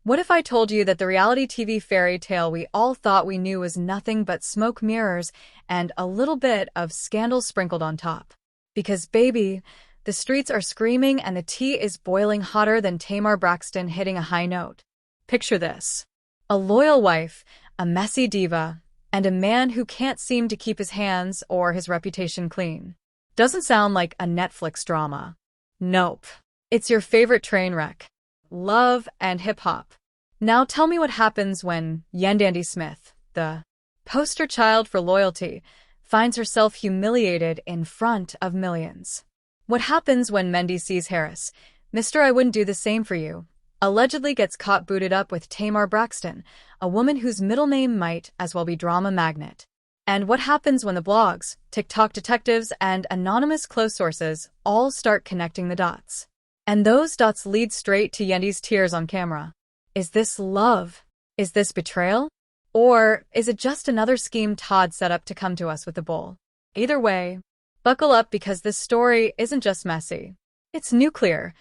What if I told you that the reality TV fairy tale we all thought we knew was nothing but smoke mirrors and a little bit of scandal sprinkled on top? Because, baby, the streets are screaming and the tea is boiling hotter than Tamar Braxton hitting a high note. Picture this: a loyal wife, a messy diva, and a man who can't seem to keep his hands or his reputation clean. Doesn't sound like a Netflix drama. Nope. It's your favorite train wreck. Love and hip-hop. Now tell me what happens when Yandy Smith, the poster child for loyalty, finds herself humiliated in front of millions. What happens when Mendeecees Harris, Mr. I Wouldn't Do the Same for You, allegedly gets caught booted up with Tamar Braxton, a woman whose middle name might as well be drama magnet? And what happens when the blogs, TikTok detectives, and anonymous close sources all start connecting the dots? And those dots lead straight to Yandy's tears on camera. Is this love? Is this betrayal? Or is it just another scheme Todd set up to come to us with a bowl? Either way, buckle up because this story isn't just messy. It's nuclear,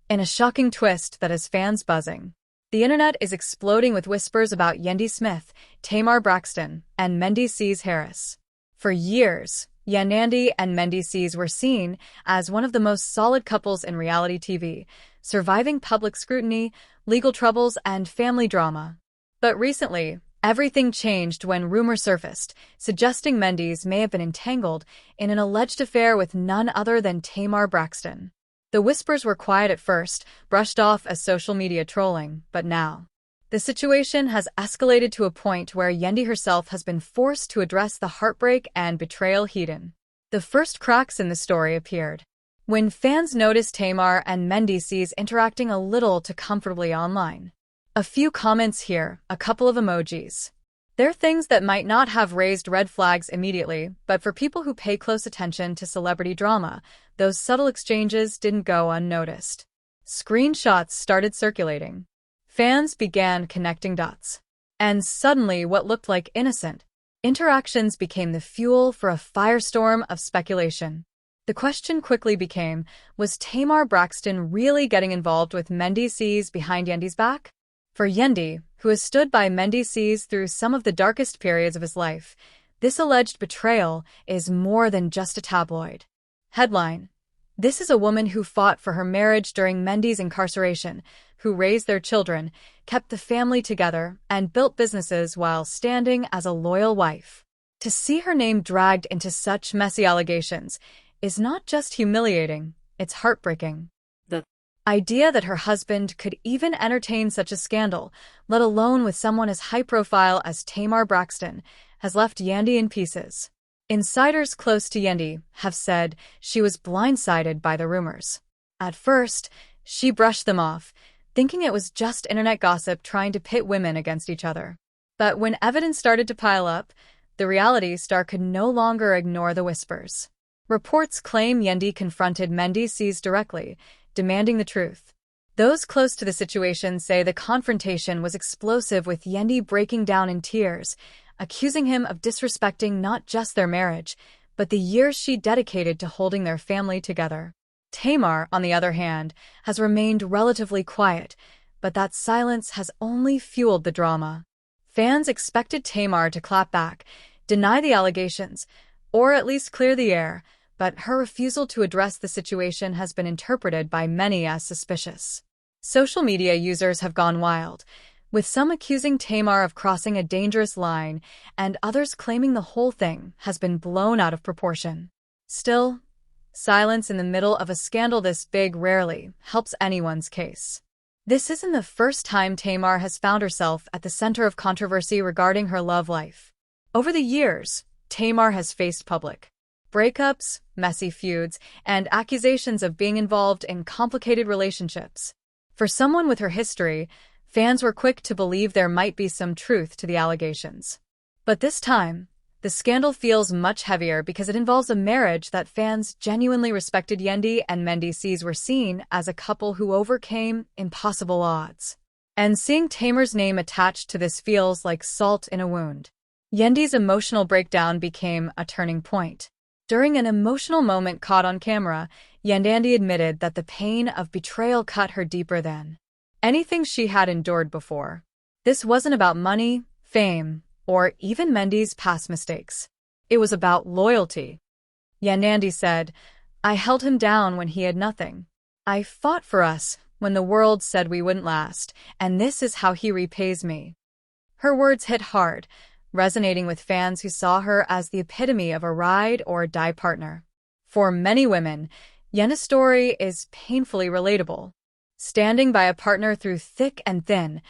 in a shocking twist that has fans buzzing. The internet is exploding with whispers about Yandy Smith, Tamar Braxton, and Mendeecees Harris. For years, Yandy and Mendeecees were seen as one of the most solid couples in reality TV, surviving public scrutiny, legal troubles, and family drama. But recently, everything changed when rumors surfaced, suggesting Mendeecees may have been entangled in an alleged affair with none other than Tamar Braxton. The whispers were quiet at first, brushed off as social media trolling, but now the situation has escalated to a point where Yandy herself has been forced to address the heartbreak and betrayal hidden. The first cracks in the story appeared when fans noticed Tamar and Mendeecees interacting a little too comfortably online. A few comments here, a couple of emojis. They're things that might not have raised red flags immediately, but for people who pay close attention to celebrity drama, those subtle exchanges didn't go unnoticed. Screenshots started circulating. Fans began connecting dots. And suddenly, what looked like innocent interactions became the fuel for a firestorm of speculation. The question quickly became, was Tamar Braxton really getting involved with Mendeecees behind Yandy's back? For Yandy, who has stood by Mendeecees through some of the darkest periods of his life, this alleged betrayal is more than just a tabloid headline. This is a woman who fought for her marriage during Mendy's incarceration, who raised their children, kept the family together, and built businesses while standing as a loyal wife. To see her name dragged into such messy allegations is not just humiliating, it's heartbreaking. The idea that her husband could even entertain such a scandal, let alone with someone as high-profile as Tamar Braxton, has left Yandy in pieces. Insiders close to Yandy have said she was blindsided by the rumors. At first, she brushed them off, thinking it was just internet gossip trying to pit women against each other. But when evidence started to pile up, the reality star could no longer ignore the whispers. Reports claim Yandy confronted Mendeecees directly, demanding the truth. Those close to the situation say the confrontation was explosive, with Yandy breaking down in tears, accusing him of disrespecting not just their marriage, but the years she dedicated to holding their family together. Tamar, on the other hand, has remained relatively quiet, but that silence has only fueled the drama. Fans expected Tamar to clap back, deny the allegations, or at least clear the air, but her refusal to address the situation has been interpreted by many as suspicious. Social media users have gone wild, with some accusing Tamar of crossing a dangerous line and others claiming the whole thing has been blown out of proportion. Still, silence in the middle of a scandal this big rarely helps anyone's case. This isn't the first time Tamar has found herself at the center of controversy regarding her love life. Over the years, Tamar has faced public breakups, messy feuds, and accusations of being involved in complicated relationships. For someone with her history, fans were quick to believe there might be some truth to the allegations. But this time, the scandal feels much heavier because it involves a marriage that fans genuinely respected. Yandy and Mendeecees were seen as a couple who overcame impossible odds. And seeing Tamar's name attached to this feels like salt in a wound. Yandy's emotional breakdown became a turning point. During an emotional moment caught on camera, Yandy admitted that the pain of betrayal cut her deeper than anything she had endured before. This wasn't about money, fame, or even Mendy's past mistakes. It was about loyalty. Yandy said, "I held him down when he had nothing. I fought for us when the world said we wouldn't last, and this is how he repays me." Her words hit hard, resonating with fans who saw her as the epitome of a ride-or-die partner. For many women, Yenna's story is painfully relatable. Standing by a partner through thick and thin,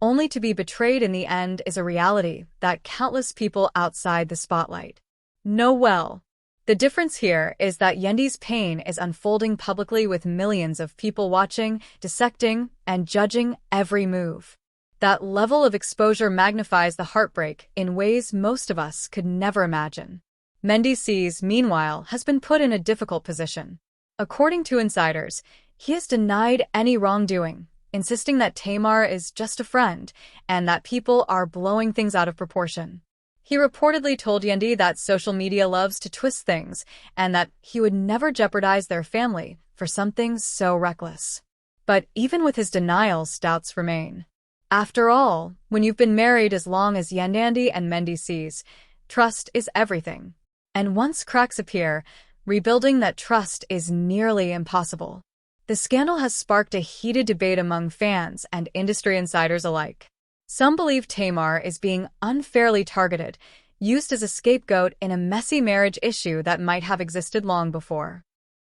only to be betrayed in the end, is a reality that countless people outside the spotlight know well. The difference here is that Yandy's pain is unfolding publicly with millions of people watching, dissecting, and judging every move. That level of exposure magnifies the heartbreak in ways most of us could never imagine. Mendeecees, meanwhile, has been put in a difficult position. According to insiders, he has denied any wrongdoing, insisting that Tamar is just a friend and that people are blowing things out of proportion. He reportedly told Yandy that social media loves to twist things and that he would never jeopardize their family for something so reckless. But even with his denials, doubts remain. After all, when you've been married as long as Yandy and Mendeecees, trust is everything. And once cracks appear, rebuilding that trust is nearly impossible. The scandal has sparked a heated debate among fans and industry insiders alike. Some believe Tamar is being unfairly targeted, used as a scapegoat in a messy marriage issue that might have existed long before.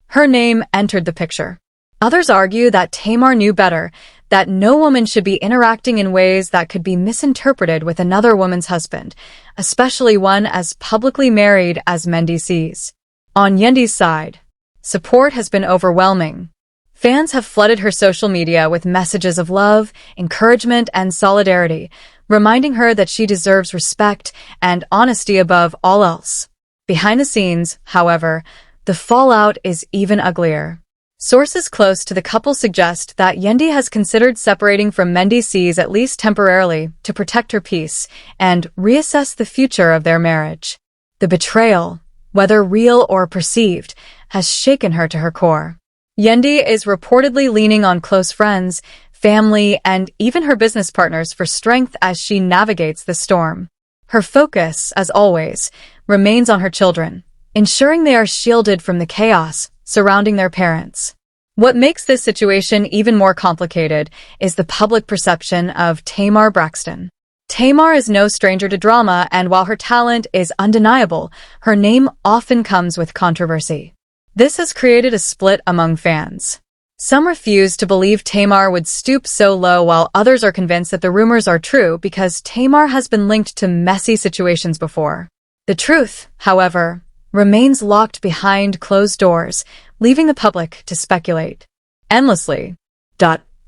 Her name entered the picture. Others argue that Tamar knew better, that no woman should be interacting in ways that could be misinterpreted with another woman's husband, especially one as publicly married as Mendeecees. On Yandy's side, support has been overwhelming. Fans have flooded her social media with messages of love, encouragement, and solidarity, reminding her that she deserves respect and honesty above all else. Behind the scenes, however, the fallout is even uglier. Sources close to the couple suggest that Yandy has considered separating from Mendeecees at least temporarily to protect her peace and reassess the future of their marriage. The betrayal, whether real or perceived, has shaken her to her core. Yandy is reportedly leaning on close friends, family, and even her business partners for strength as she navigates the storm. Her focus, as always, remains on her children, ensuring they are shielded from the chaos surrounding their parents. What makes this situation even more complicated is the public perception of Tamar Braxton. Tamar is no stranger to drama, and while her talent is undeniable, her name often comes with controversy. This has created a split among fans. Some refuse to believe Tamar would stoop so low, while others are convinced that the rumors are true because Tamar has been linked to messy situations before. The truth, however, remains locked behind closed doors, leaving the public to speculate endlessly.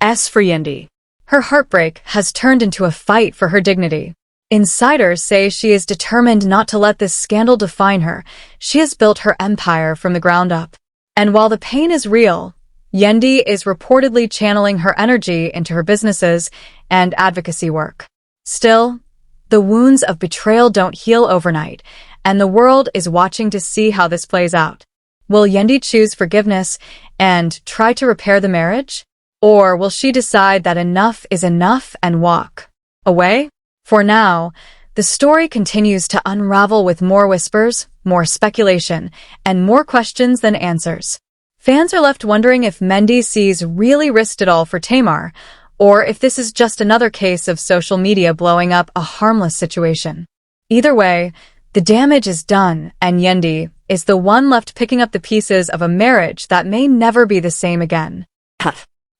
As for Yandy, her heartbreak has turned into a fight for her dignity. Insiders say she is determined not to let this scandal define her. She has built her empire from the ground up. And while the pain is real, Yandy is reportedly channeling her energy into her businesses and advocacy work. Still, the wounds of betrayal don't heal overnight, and the world is watching to see how this plays out. Will Yandy choose forgiveness and try to repair the marriage? Or will she decide that enough is enough and walk away? For now, the story continues to unravel with more whispers, more speculation, and more questions than answers. Fans are left wondering if Mendeecees really risked it all for Tamar, or if this is just another case of social media blowing up a harmless situation. Either way, the damage is done, and Yandy is the one left picking up the pieces of a marriage that may never be the same again.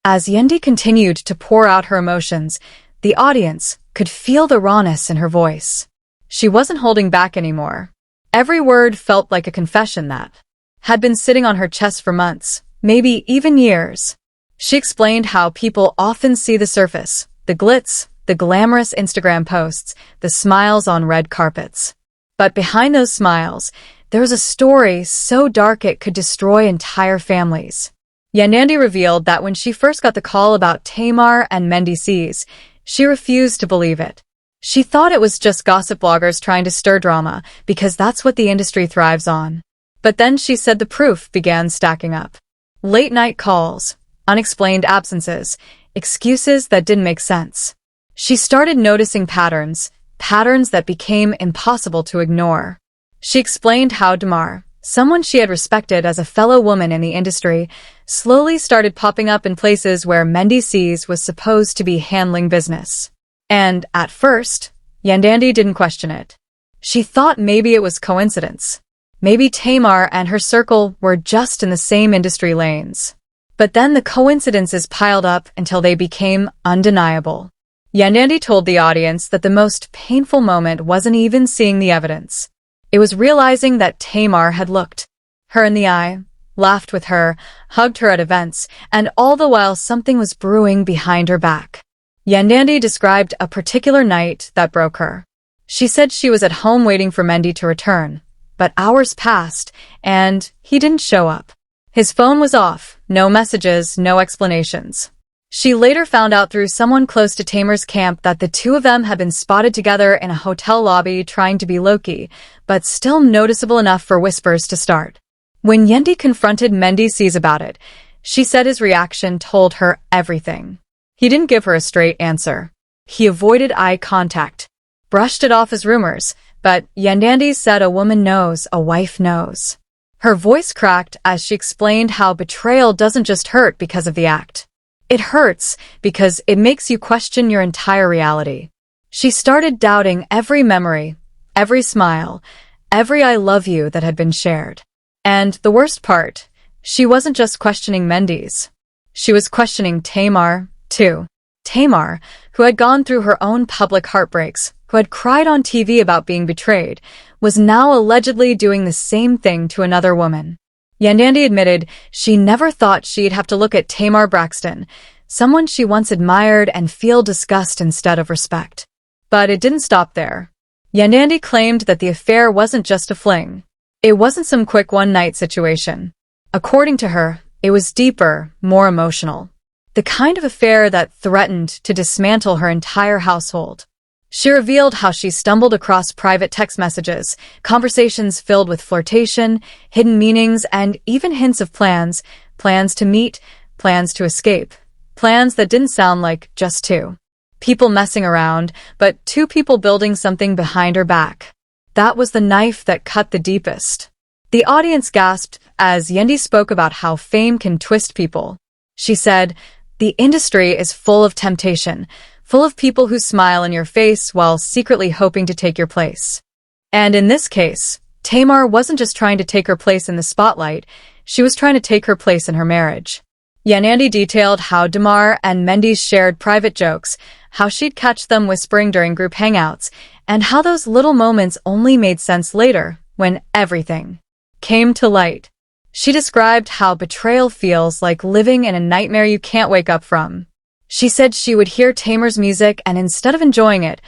As Yandy continued to pour out her emotions, the audience could feel the rawness in her voice. She wasn't holding back anymore. Every word felt like a confession that had been sitting on her chest for months, maybe even years. She explained how people often see the surface, the glitz, the glamorous Instagram posts, the smiles on red carpets. But behind those smiles, there was a story so dark it could destroy entire families. Yandy revealed that when she first got the call about Tamar and Mendeecees, she refused to believe it. She thought it was just gossip bloggers trying to stir drama because that's what the industry thrives on. But then she said the proof began stacking up. Late-night calls, unexplained absences, excuses that didn't make sense. She started noticing patterns that became impossible to ignore. She explained how Tamar, someone she had respected as a fellow woman in the industry, slowly started popping up in places where Mendeecees was supposed to be handling business. And, at first, Yandy didn't question it. She thought maybe it was coincidence. Maybe Tamar and her circle were just in the same industry lanes. But then the coincidences piled up until they became undeniable. Yandy told the audience that the most painful moment wasn't even seeing the evidence. It was realizing that Tamar had looked her in the eye, laughed with her, hugged her at events, and all the while something was brewing behind her back. Yandy described a particular night that broke her. She said she was at home waiting for Mendy to return, but hours passed, and he didn't show up. His phone was off, no messages, no explanations. She later found out through someone close to Tamar's camp that the two of them had been spotted together in a hotel lobby trying to be low-key, but still noticeable enough for whispers to start. When Yandy confronted Mendeecees about it, she said his reaction told her everything. He didn't give her a straight answer. He avoided eye contact, brushed it off as rumors, but Yandy said a woman knows, a wife knows. Her voice cracked as she explained how betrayal doesn't just hurt because of the act. It hurts because it makes you question your entire reality. She started doubting every memory, every smile, every I love you that had been shared. And the worst part, she wasn't just questioning Mendeecees. She was questioning Tamar, too. Tamar, who had gone through her own public heartbreaks, who had cried on TV about being betrayed, was now allegedly doing the same thing to another woman. Yandy admitted she never thought she'd have to look at Tamar Braxton, someone she once admired, and feel disgust instead of respect. But it didn't stop there. Yandy claimed that the affair wasn't just a fling. It wasn't some quick one-night situation. According to her, it was deeper, more emotional. The kind of affair that threatened to dismantle her entire household. She revealed how she stumbled across private text messages, conversations filled with flirtation, hidden meanings, and even hints of plans to meet, plans to escape, plans that didn't sound like just two people messing around, but two people building something behind her back. That was the knife that cut the deepest. The audience gasped as Yandy spoke about how fame can twist people. She said, "The industry is full of temptation, full of people who smile in your face while secretly hoping to take your place." And in this case, Tamar wasn't just trying to take her place in the spotlight, she was trying to take her place in her marriage. Yandy detailed how Tamar and Mendeecees shared private jokes, how she'd catch them whispering during group hangouts, and how those little moments only made sense later, when everything came to light. She described how betrayal feels like living in a nightmare you can't wake up from. She said she would hear Tamar's music, and instead of enjoying it,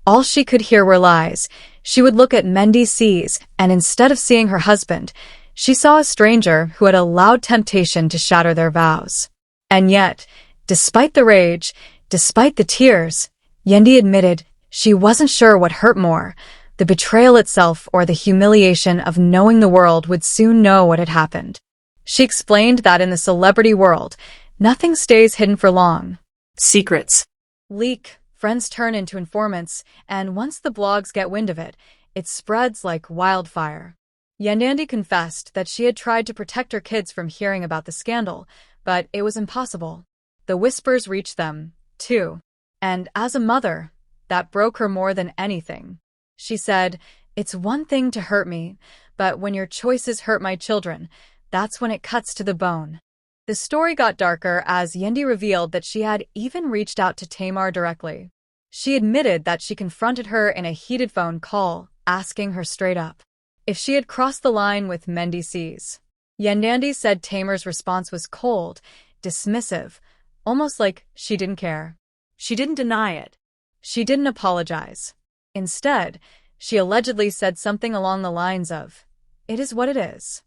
all she could hear were lies. She would look at Mendeecees, and instead of seeing her husband, she saw a stranger who had allowed temptation to shatter their vows. And yet, despite the rage, despite the tears, Yandy admitted she wasn't sure what hurt more, the betrayal itself or the humiliation of knowing the world would soon know what had happened. She explained that in the celebrity world, nothing stays hidden for long. Secrets leak, friends turn into informants, and once the blogs get wind of it, it spreads like wildfire. Yandy confessed that she had tried to protect her kids from hearing about the scandal, but it was impossible. The whispers reached them, too. And as a mother, that broke her more than anything. She said, "It's one thing to hurt me, but when your choices hurt my children, that's when it cuts to the bone." The story got darker as Yandy revealed that she had even reached out to Tamar directly. She admitted that she confronted her in a heated phone call, asking her straight up if she had crossed the line with Mendeecees. Yandy said Tamar's response was cold, dismissive, almost like she didn't care. She didn't deny it. She didn't apologize. Instead, she allegedly said something along the lines of, "It is what it is."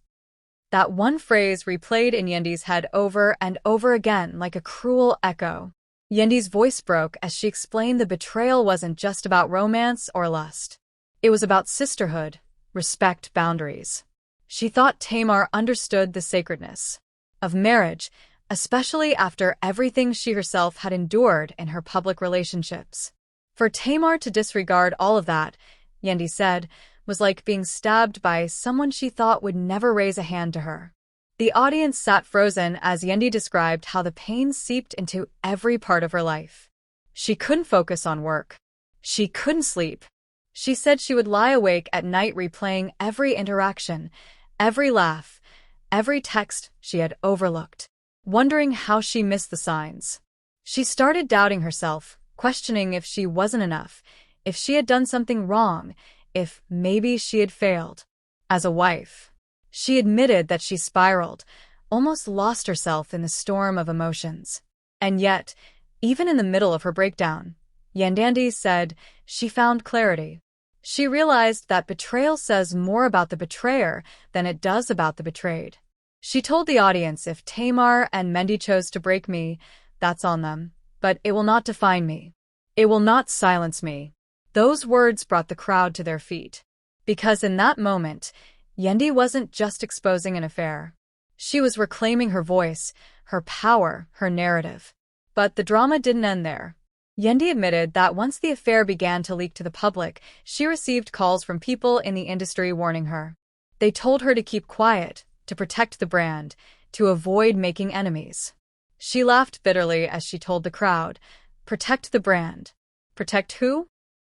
That one phrase replayed in Yandy's head over and over again like a cruel echo. Yandy's voice broke as she explained the betrayal wasn't just about romance or lust. It was about sisterhood, respect, boundaries. She thought Tamar understood the sacredness of marriage, especially after everything she herself had endured in her public relationships. For Tamar to disregard all of that, Yandy said, was like being stabbed by someone she thought would never raise a hand to her. The audience sat frozen as Yandy described how the pain seeped into every part of her life. She couldn't focus on work. She couldn't sleep. She said she would lie awake at night replaying every interaction, every laugh, every text she had overlooked, wondering how she missed the signs. She started doubting herself, questioning if she wasn't enough, if she had done something wrong, if maybe she had failed. As a wife, she admitted that she spiraled, almost lost herself in the storm of emotions. And yet, even in the middle of her breakdown, Yandy said she found clarity. She realized that betrayal says more about the betrayer than it does about the betrayed. She told the audience if Tamar and Mendy chose to break me, that's on them, but it will not define me. It will not silence me. Those words brought the crowd to their feet. Because in that moment, Yandy wasn't just exposing an affair. She was reclaiming her voice, her power, her narrative. But the drama didn't end there. Yandy admitted that once the affair began to leak to the public, she received calls from people in the industry warning her. They told her to keep quiet, to protect the brand, to avoid making enemies. She laughed bitterly as she told the crowd, "Protect the brand." Protect who?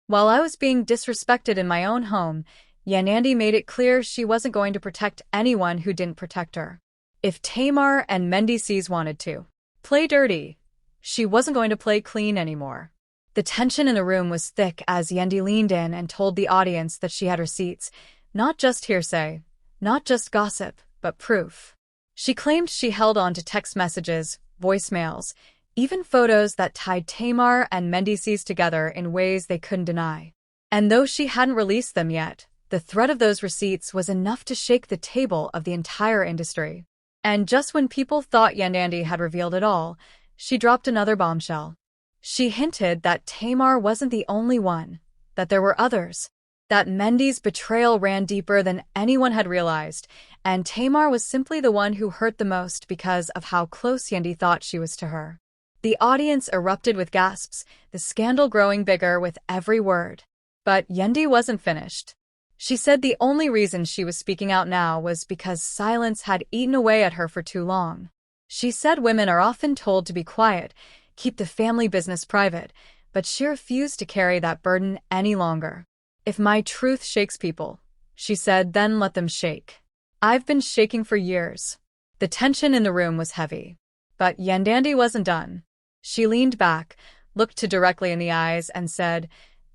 While I was being disrespected in my own home, Yandy made it clear she wasn't going to protect anyone who didn't protect her. If Tamar and Mendeecees wanted to play dirty, she wasn't going to play clean anymore. The tension in the room was thick as Yandy leaned in and told the audience that she had receipts, not just hearsay, not just gossip, but proof. She claimed she held on to text messages, voicemails, even photos that tied Tamar and Mendeecees together in ways they couldn't deny. And though she hadn't released them yet, the threat of those receipts was enough to shake the table of the entire industry. And just when people thought Yandy had revealed it all, she dropped another bombshell. She hinted that Tamar wasn't the only one, that there were others, that Mendy's betrayal ran deeper than anyone had realized, and Tamar was simply the one who hurt the most because of how close Yandy thought she was to her. The audience erupted with gasps, the scandal growing bigger with every word. But Yandy wasn't finished. She said the only reason she was speaking out now was because silence had eaten away at her for too long. She said women are often told to be quiet, keep the family business private, but she refused to carry that burden any longer. If my truth shakes people, she said, then let them shake. I've been shaking for years. The tension in the room was heavy. But Yandy wasn't done. She leaned back, looked directly in the eyes, and said,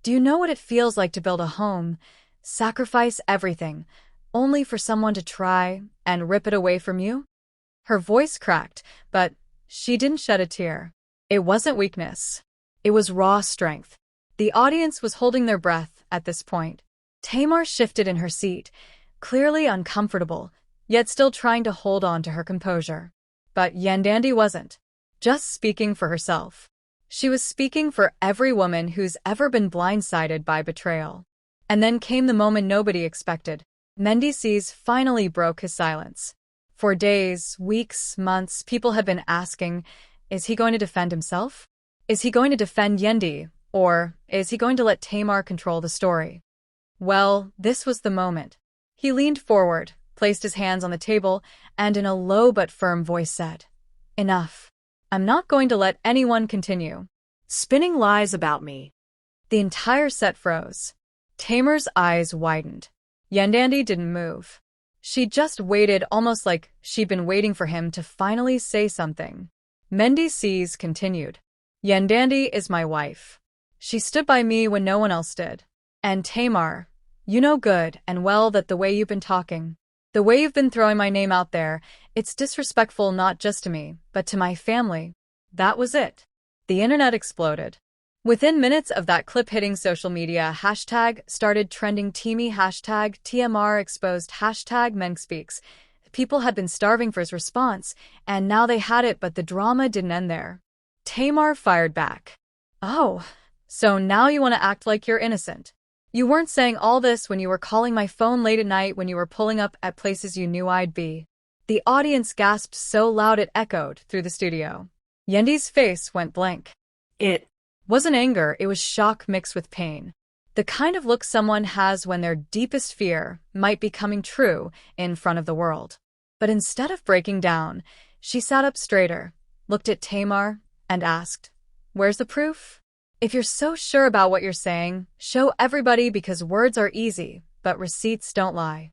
"Do you know what it feels like to build a home, sacrifice everything, only for someone to try and rip it away from you?" Her voice cracked, but she didn't shed a tear. It wasn't weakness. It was raw strength. The audience was holding their breath at this point. Tamar shifted in her seat, clearly uncomfortable, yet still trying to hold on to her composure. But Yandy wasn't just speaking for herself. She was speaking for every woman who's ever been blindsided by betrayal. And then came the moment nobody expected. Mendeecees finally broke his silence. For days, weeks, months, people had been asking, is he going to defend himself? Is he going to defend Yandy? Or is he going to let Tamar control the story? Well, this was the moment. He leaned forward, placed his hands on the table, and in a low but firm voice said, "Enough. I'm not going to let anyone continue spinning lies about me." The entire set froze. Tamar's eyes widened. Yandy didn't move. She just waited, almost like she'd been waiting for him to finally say something. Mendeecees continued. "Yandy is my wife. She stood by me when no one else did. And Tamar, you know good and well that the way you've been talking, the way you've been throwing my name out there, it's disrespectful not just to me, but to my family." That was it. The internet exploded. Within minutes of that clip hitting social media, hashtag started trending teamy, hashtag TMR exposed, hashtag Mendeecees. People had been starving for his response, and now they had it, but the drama didn't end there. Tamar fired back. "Oh, so now you want to act like you're innocent. You weren't saying all this when you were calling my phone late at night, when you were pulling up at places you knew I'd be. The audience gasped so loud it echoed through the studio. Yandy's face went blank. It wasn't anger, it was shock mixed with pain. The kind of look someone has when their deepest fear might be coming true in front of the world. But instead of breaking down, she sat up straighter, looked at Tamar, and asked, "Where's the proof? If you're so sure about what you're saying, show everybody because words are easy, but receipts don't lie."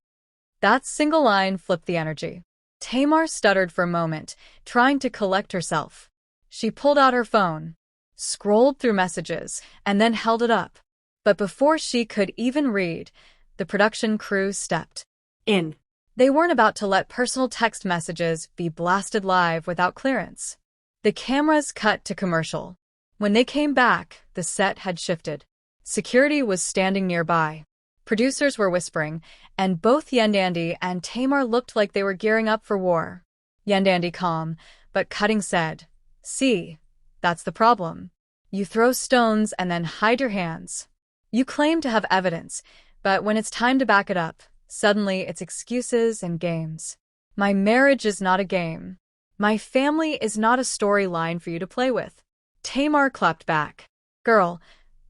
That single line flipped the energy. Tamar stuttered for a moment, trying to collect herself. She pulled out her phone, scrolled through messages, and then held it up. But before she could even read, the production crew stepped in. They weren't about to let personal text messages be blasted live without clearance. The cameras cut to commercial. When they came back, the set had shifted. Security was standing nearby. Producers were whispering, and both Yandy and Tamar looked like they were gearing up for war. Yandy calm, but cutting, said, "See, that's the problem. You throw stones and then hide your hands. You claim to have evidence, but when it's time to back it up, suddenly it's excuses and games. My marriage is not a game. My family is not a storyline for you to play with." Tamar clapped back. "Girl,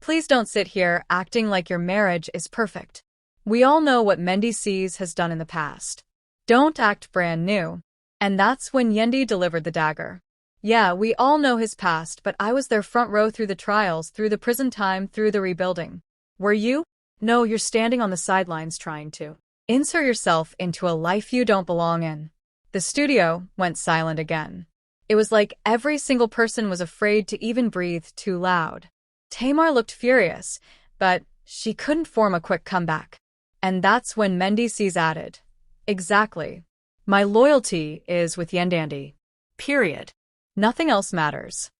please don't sit here acting like your marriage is perfect. We all know what Mendeecees has done in the past. Don't act brand new." And that's when Yandy delivered the dagger. "Yeah, we all know his past, but I was there front row through the trials, through the prison time, through the rebuilding. Were you? No, you're standing on the sidelines trying to insert yourself into a life you don't belong in." The studio went silent again. It was like every single person was afraid to even breathe too loud. Tamar looked furious, but she couldn't form a quick comeback. And that's when Mendeecees added, "Exactly. My loyalty is with Yandy. Period. Nothing else matters."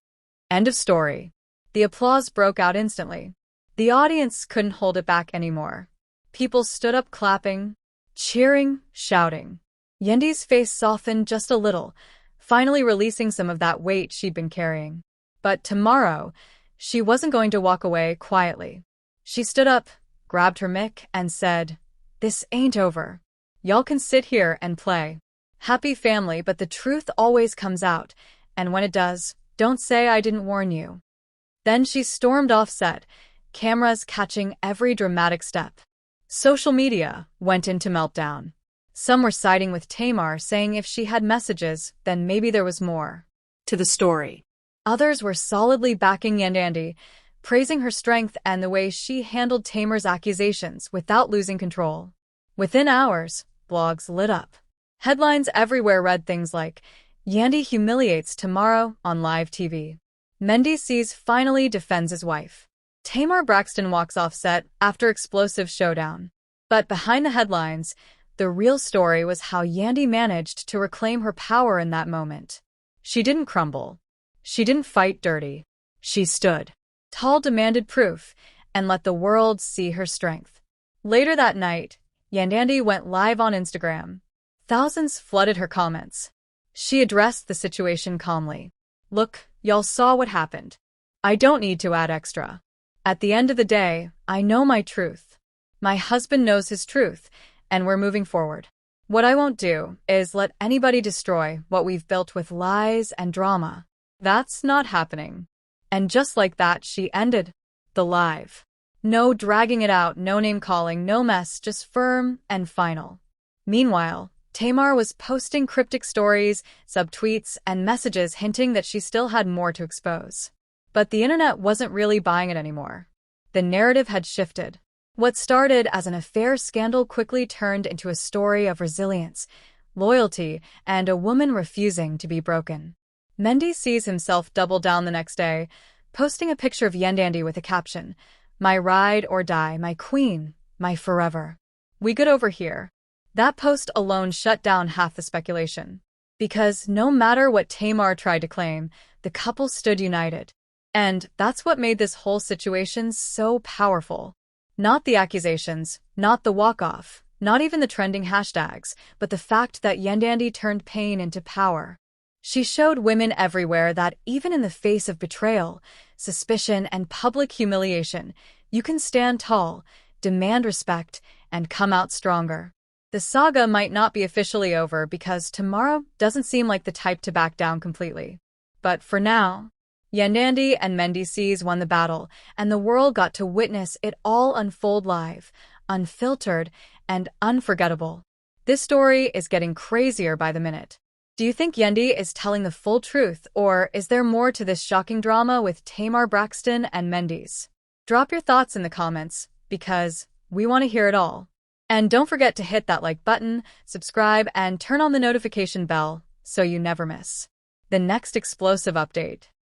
End of story. The applause broke out instantly. The audience couldn't hold it back anymore. People stood up clapping, cheering, shouting. Yandy's face softened just a little, finally releasing some of that weight she'd been carrying. But tomorrow, she wasn't going to walk away quietly. She stood up, grabbed her mic, and said, "This ain't over. Y'all can sit here and play happy family, but the truth always comes out, and when it does, don't say I didn't warn you." Then she stormed off set, cameras catching every dramatic step. Social media went into meltdown. Some were siding with Tamar, saying if she had messages, then maybe there was more to the story. Others were solidly backing Yandy, praising her strength and the way she handled Tamar's accusations without losing control. Within hours, blogs lit up. Headlines everywhere read things like, "Yandy humiliates Tamar on live TV. Mendeecees finally defends his wife. Tamar Braxton walks off set after explosive showdown." But behind the headlines, the real story was how Yandy managed to reclaim her power in that moment. She didn't crumble. She didn't fight dirty. She stood tall, demanded proof, and let the world see her strength. Later that night, Yandy went live on Instagram. Thousands flooded her comments. She addressed the situation calmly. "Look, y'all saw what happened. I don't need to add extra. At the end of the day, I know my truth. My husband knows his truth, and we're moving forward. What I won't do is let anybody destroy what we've built with lies and drama. That's not happening." And just like that, she ended the live. No dragging it out, no name-calling, no mess, just firm and final. Meanwhile, Tamar was posting cryptic stories, subtweets, and messages hinting that she still had more to expose. But the internet wasn't really buying it anymore. The narrative had shifted. What started as an affair scandal quickly turned into a story of resilience, loyalty, and a woman refusing to be broken. Mendeecees himself doubled down the next day, posting a picture of Yandy with a caption, "My ride or die, my queen, my forever. We good over here." That post alone shut down half the speculation. Because no matter what Tamar tried to claim, the couple stood united. And that's what made this whole situation so powerful. Not the accusations, not the walk-off, not even the trending hashtags, but the fact that Yandy turned pain into power. She showed women everywhere that even in the face of betrayal, suspicion, and public humiliation, you can stand tall, demand respect, and come out stronger. the saga might not be officially over because Tamar doesn't seem like the type to back down completely. But for now, Yandy and Mendeecees won the battle, and the world got to witness it all unfold live, unfiltered, and unforgettable. This story is getting crazier by the minute. Do you think Yandy is telling the full truth, or is there more to this shocking drama with Tamar, Braxton, and Mendeecees? Drop your thoughts in the comments, because we want to hear it all. And don't forget to hit that like button, subscribe, and turn on the notification bell so you never miss the next explosive update.